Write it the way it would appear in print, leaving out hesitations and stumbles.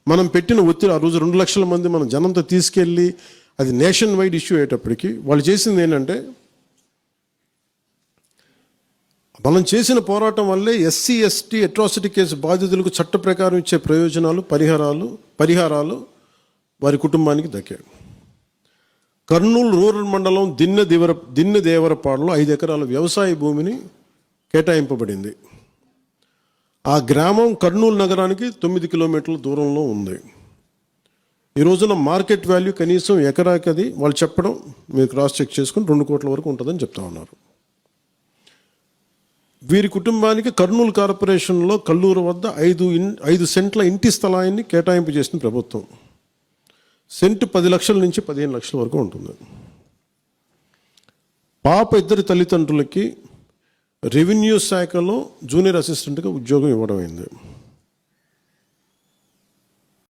మనం పెట్టిన ఒత్తిడి ఆ రోజు 2 లక్షల మంది మనం జనంతో తీసుకెళ్ళి అది నేషన్ వైడ్ ఇష్యూ అయ్యేటప్పటికి వాళ్ళు చేసింది ఏంటంటే, మనం చేసిన పోరాటం వల్లే ఎస్సీ ఎస్టీ అట్రాసిటీ కేసు బాధితులకు చట్ట ప్రకారం ఇచ్చే ప్రయోజనాలు పరిహారాలు వారి కుటుంబానికి దక్కాయి. కర్నూలు రూరల్ మండలం దిన్నె దేవరపాడులో 5 ఎకరాల వ్యవసాయ భూమిని కేటాయింపబడింది. ఆ గ్రామం కర్నూలు నగరానికి 9 కిలోమీటర్ల దూరంలో ఉంది. ఈ రోజున మార్కెట్ వాల్యూ కనీసం ఎకరాకి అది వాళ్ళు చెప్పడం మీరు క్రాస్ చెక్ చేసుకుని 2 కోట్ల వరకు ఉంటుందని చెప్తా ఉన్నారు. వీరి కుటుంబానికి కర్నూలు కార్పొరేషన్లో కల్లూరు వద్ద 5 సెంట్ల ఇంటి స్థలాన్ని కేటాయింపు చేసిన ప్రభుత్వం. సెంటు 10 లక్షల నుంచి 15 లక్షల వరకు ఉంటుంది. పాప 2 తల్లిదండ్రులకి రెవెన్యూ శాఖలో జూనియర్ అసిస్టెంట్గా ఉద్యోగం ఇవ్వడం అయింది.